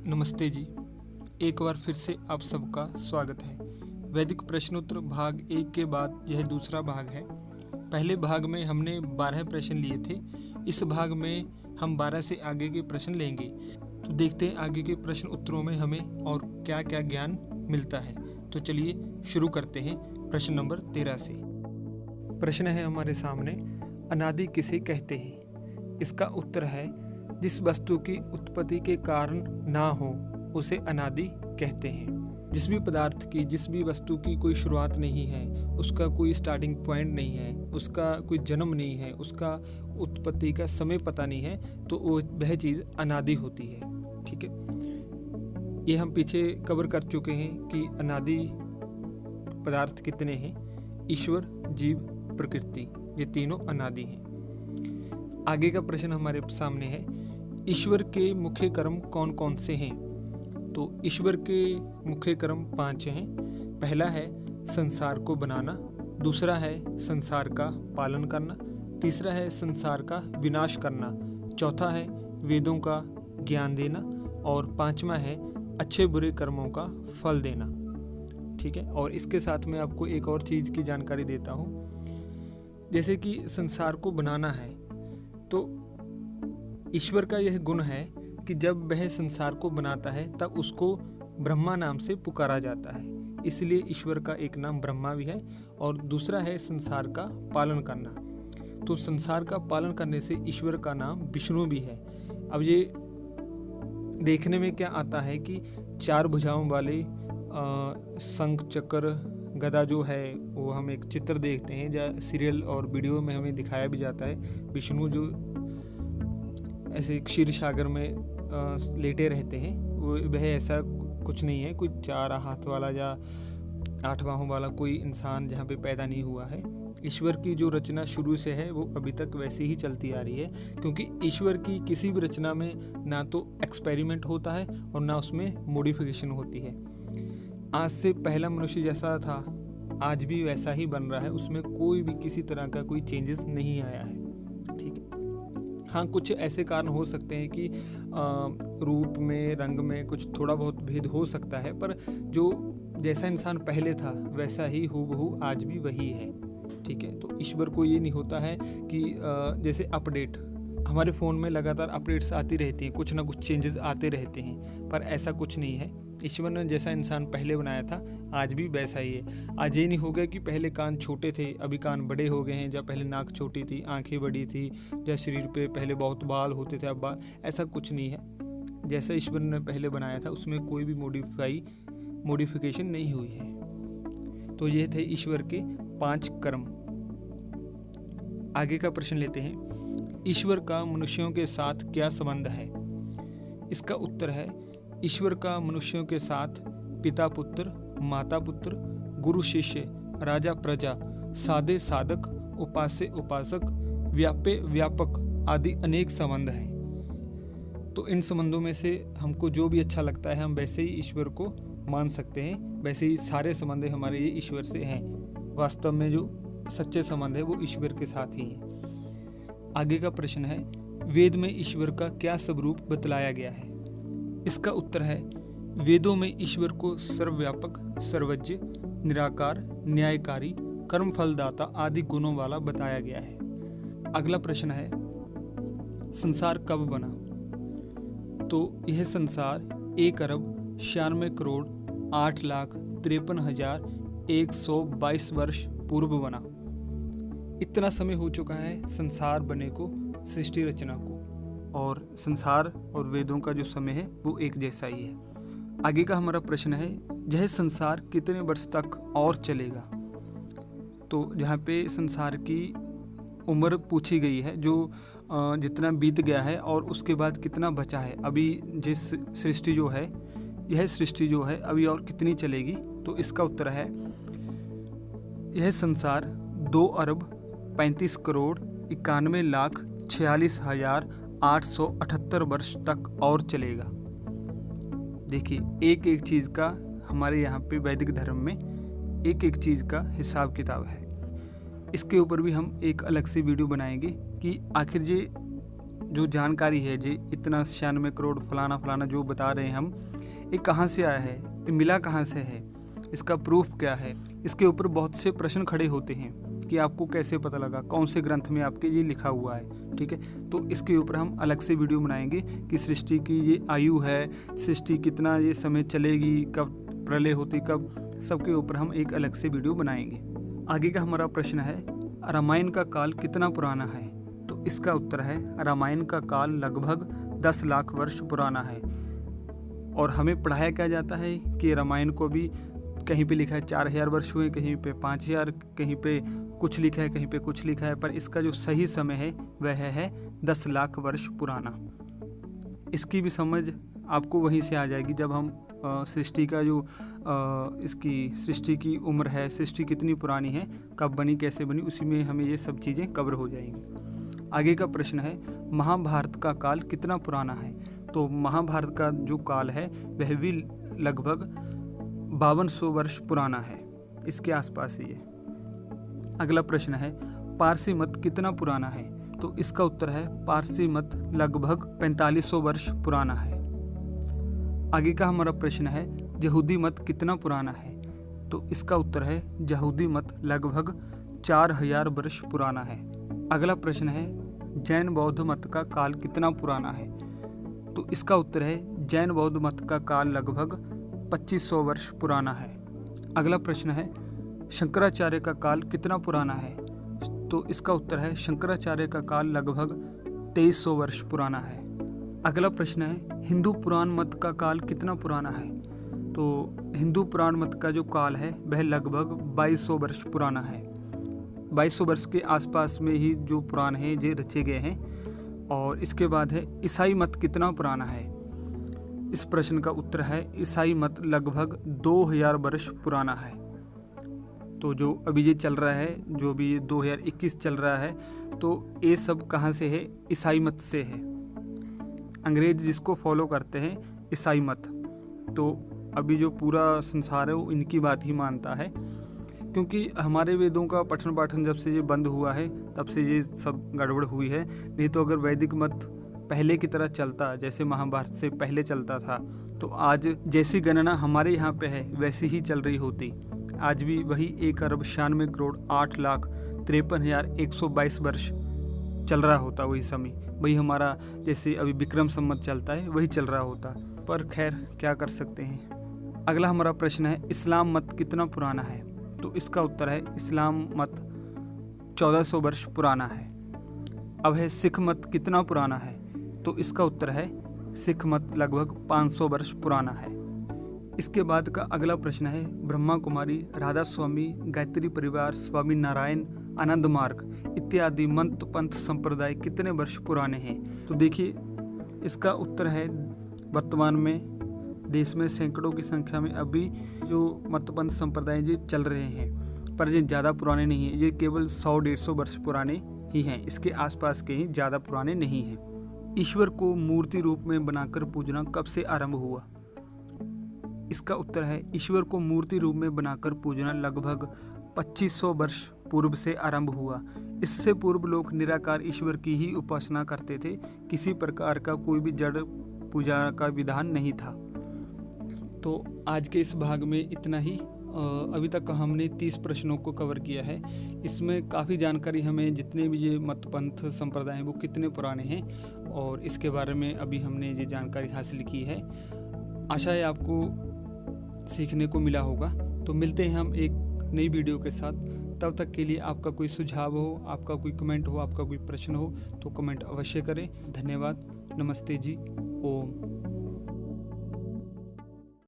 नमस्ते जी। एक बार फिर से आप सबका स्वागत है। वैदिक प्रश्नोत्तर भाग 1 के बाद यह दूसरा भाग है। पहले भाग में हमने 12 प्रश्न लिए थे। इस भाग में हम 12 से आगे के प्रश्न लेंगे। तो देखते हैं आगे के प्रश्न उत्तरों में हमें और क्या क्या ज्ञान मिलता है। तो चलिए शुरू करते हैं प्रश्न नंबर 13 से। प्रश्न है हमारे सामने, अनादि किसे कहते हैं? इसका उत्तर है, जिस वस्तु की उत्पत्ति के कारण ना हो उसे अनादि कहते हैं। जिस भी पदार्थ की, जिस भी वस्तु की कोई शुरुआत नहीं है, उसका कोई स्टार्टिंग पॉइंट नहीं है, उसका कोई जन्म नहीं है, उसका उत्पत्ति का समय पता नहीं है, तो वह चीज़ अनादि होती है। ठीक है, ये हम पीछे कवर कर चुके हैं कि अनादि पदार्थ कितने हैं। ईश्वर, जीव, प्रकृति, ये तीनों अनादि हैं। आगे का प्रश्न हमारे सामने है, ईश्वर के मुख्य कर्म कौन कौन से हैं? तो ईश्वर के मुख्य कर्म 5 हैं। पहला है संसार को बनाना, दूसरा है संसार का पालन करना, तीसरा है संसार का विनाश करना, चौथा है वेदों का ज्ञान देना और पांचवा है अच्छे बुरे कर्मों का फल देना। ठीक है, और इसके साथ में आपको एक और चीज़ की जानकारी देता हूँ। जैसे कि संसार को बनाना है, तो ईश्वर का यह गुण है कि जब वह संसार को बनाता है तब उसको ब्रह्मा नाम से पुकारा जाता है। इसलिए ईश्वर का एक नाम ब्रह्मा भी है और दूसरा है संसार का पालन करना। तो संसार का पालन करने से ईश्वर का नाम विष्णु भी है। अब ये देखने में क्या आता है कि 4 भुजाओं वाले शंख, चक्र, गदा जो है वो हम एक चित्र देखते हैं, जहाँ सीरियल और वीडियो में हमें दिखाया भी जाता है। विष्णु जो ऐसे क्षीर सागर में लेटे रहते हैं, वह ऐसा कुछ नहीं है। कोई 4 हाथ वाला या 8 बाहों वाला कोई इंसान जहाँ पे पैदा नहीं हुआ है। ईश्वर की जो रचना शुरू से है वो अभी तक वैसे ही चलती आ रही है, क्योंकि ईश्वर की किसी भी रचना में ना तो एक्सपेरिमेंट होता है और ना उसमें मॉडिफिकेशन होती है। आज से पहला मनुष्य जैसा था आज भी वैसा ही बन रहा है, उसमें कोई भी किसी तरह का कोई चेंजेस नहीं आया है। ठीक है, हाँ कुछ ऐसे कारण हो सकते हैं कि रूप में, रंग में कुछ थोड़ा बहुत भेद हो सकता है, पर जो जैसा इंसान पहले था वैसा ही हूबहू आज भी वही है। ठीक है, तो ईश्वर को ये नहीं होता है कि जैसे अपडेट, हमारे फ़ोन में लगातार अपडेट्स आती रहती हैं, कुछ ना कुछ चेंजेस आते रहते हैं, पर ऐसा कुछ नहीं है। ईश्वर ने जैसा इंसान पहले बनाया था आज भी वैसा ही है। आज ये नहीं हो गया कि पहले कान छोटे थे अभी कान बड़े हो गए हैं, या पहले नाक छोटी थी आंखें बड़ी थी, या शरीर पे पहले बहुत बाल होते थे अब बाल, ऐसा कुछ नहीं है। जैसा ईश्वर ने पहले बनाया था उसमें कोई भी मॉडिफिकेशन नहीं हुई है। तो ये थे ईश्वर के 5 कर्म। आगे का प्रश्न लेते हैं, ईश्वर का मनुष्यों के साथ क्या संबंध है? इसका उत्तर है, ईश्वर का मनुष्यों के साथ पिता पुत्र, माता पुत्र, गुरु शिष्य, राजा प्रजा, साधे साधक, उपास्य उपासक, व्याप्य व्यापक आदि अनेक संबंध हैं। तो इन संबंधों में से हमको जो भी अच्छा लगता है हम वैसे ही ईश्वर को मान सकते हैं। वैसे ही सारे संबंध हमारे ये ईश्वर से हैं। वास्तव में जो सच्चे संबंध है वो ईश्वर के साथ ही हैं। आगे का प्रश्न है, वेद में ईश्वर का क्या स्वरूप बतलाया गया है? इसका उत्तर है, वेदों में ईश्वर को सर्वव्यापक, सर्वज्ञ, निराकार, न्यायकारी, कर्म फलदाता आदि गुणों वाला बताया गया है। अगला प्रश्न है, संसार कब बना? तो यह संसार 1,96,8,53,122 वर्ष पूर्व बना। इतना समय हो चुका है संसार बने को, सृष्टि रचना को, और संसार और वेदों का जो समय है वो एक जैसा ही है। आगे का हमारा प्रश्न है, यह संसार कितने वर्ष तक और चलेगा? तो जहाँ पे संसार की उम्र पूछी गई है, जो जितना बीत गया है और उसके बाद कितना बचा है, अभी जिस सृष्टि जो है, यह सृष्टि जो है अभी और कितनी चलेगी? तो इसका उत्तर है, यह संसार 2,95,91,46,878 वर्ष तक और चलेगा। देखिए, एक एक चीज़ का हमारे यहाँ पे वैदिक धर्म में एक एक चीज़ का हिसाब किताब है। इसके ऊपर भी हम एक अलग से वीडियो बनाएंगे कि आखिर ये जो जानकारी है जी, इतना 96 करोड़ फलाना फलाना जो बता रहे हैं हम, ये कहाँ से आया है, ये मिला कहाँ से है, इसका प्रूफ क्या है, इसके ऊपर बहुत से प्रश्न खड़े होते हैं कि आपको कैसे पता लगा, कौन से ग्रंथ में आपके ये लिखा हुआ है। ठीक है, तो इसके ऊपर हम अलग से वीडियो बनाएंगे कि सृष्टि की ये आयु है, सृष्टि कितना ये समय चलेगी, कब प्रलय होती, कब, सबके ऊपर हम एक अलग से वीडियो बनाएंगे। आगे का हमारा प्रश्न है, रामायण का काल कितना पुराना है? तो इसका उत्तर है, रामायण का काल लगभग 10 लाख वर्ष पुराना है। और हमें पढ़ाया क्या जाता है कि रामायण को भी कहीं पे लिखा है 4000 वर्ष हुए, कहीं पे 5000, कहीं पे कुछ लिखा है, कहीं पे कुछ लिखा है, पर इसका जो सही समय है वह है 10 लाख वर्ष पुराना। इसकी भी समझ आपको वहीं से आ जाएगी जब हम सृष्टि का जो इसकी सृष्टि की उम्र है, सृष्टि कितनी पुरानी है, कब बनी, कैसे बनी, उसी में हमें ये सब चीज़ें कवर हो जाएंगी। आगे का प्रश्न है, महाभारत का काल कितना पुराना है? तो महाभारत का जो काल है वह भी लगभग 5200 वर्ष पुराना है, इसके आसपास ही है। अगला प्रश्न है, पारसी मत कितना पुराना है? तो इसका उत्तर है, पारसी मत लगभग 4500 वर्ष पुराना है। आगे का हमारा प्रश्न है, यहूदी मत कितना पुराना है? तो इसका उत्तर है, यहूदी मत लगभग 4000 वर्ष पुराना है। अगला प्रश्न है, जैन बौद्ध मत का काल कितना पुराना है? तो इसका उत्तर है, जैन बौद्ध मत का काल लगभग 2500 वर्ष पुराना है। अगला प्रश्न है, शंकराचार्य का काल कितना पुराना है? तो इसका उत्तर है, शंकराचार्य का काल लगभग 2300 वर्ष पुराना है। अगला प्रश्न है, हिंदू पुराण मत का काल कितना पुराना है? तो हिंदू पुराण मत का जो काल है वह लगभग 2200 वर्ष पुराना है। 2200 वर्ष के आसपास में ही जो पुराण हैं ये रचे गए हैं। और इसके बाद है, ईसाई मत कितना पुराना है? इस प्रश्न का उत्तर है, ईसाई मत लगभग 2000 वर्ष पुराना है। तो जो अभी ये चल रहा है, जो भी 2021 चल रहा है, तो ये सब कहाँ से है? ईसाई मत से है। अंग्रेज जिसको फॉलो करते हैं, ईसाई मत, तो अभी जो पूरा संसार है वो इनकी बात ही मानता है, क्योंकि हमारे वेदों का पठन पाठन जब से ये बंद हुआ है तब से ये सब गड़बड़ हुई है। नहीं तो अगर वैदिक मत पहले की तरह चलता, जैसे महाभारत से पहले चलता था, तो आज जैसी गणना हमारे यहाँ पे है वैसी ही चल रही होती। आज भी वही 1,96,08,53,122 वर्ष चल रहा होता, वही समय, वही हमारा जैसे अभी विक्रम संवत चलता है वही चल रहा होता। पर खैर क्या कर सकते हैं। अगला हमारा प्रश्न है, इस्लाम मत कितना पुराना है? तो इसका उत्तर है, इस्लाम मत 1400 वर्ष पुराना है। अब है, सिख मत कितना पुराना है? तो इसका उत्तर है, सिख मत लगभग 500 वर्ष पुराना है। इसके बाद का अगला प्रश्न है, ब्रह्मा कुमारी, राधा स्वामी, गायत्री परिवार, स्वामी नारायण, आनंद मार्ग इत्यादि मंत्र पंथ संप्रदाय कितने वर्ष पुराने हैं? तो देखिए, इसका उत्तर है, वर्तमान में देश में सैकड़ों की संख्या में अभी जो मत पंथ संप्रदाय ये चल रहे हैं, पर ये ज़्यादा पुराने नहीं हैं, ये केवल 100-150 वर्ष पुराने ही हैं, इसके आसपास के ही, ज़्यादा पुराने नहीं हैं। ईश्वर को मूर्ति रूप में बनाकर पूजना कब से आरंभ हुआ? इसका उत्तर है, ईश्वर को मूर्ति रूप में बनाकर पूजना लगभग 2500 वर्ष पूर्व से आरंभ हुआ। इससे पूर्व लोग निराकार ईश्वर की ही उपासना करते थे, किसी प्रकार का कोई भी जड़ पूजा का विधान नहीं था। तो आज के इस भाग में इतना ही। अभी तक हमने 30 प्रश्नों को कवर किया है। इसमें काफ़ी जानकारी हमें, जितने भी ये मत पंथ संप्रदाय हैं वो कितने पुराने हैं, और इसके बारे में अभी हमने ये जानकारी हासिल की है। आशा है आपको सीखने को मिला होगा। तो मिलते हैं हम एक नई वीडियो के साथ। तब तक के लिए आपका कोई सुझाव हो, आपका कोई कमेंट हो, आपका कोई प्रश्न हो तो कमेंट अवश्य करें। धन्यवाद। नमस्ते जी। ओम।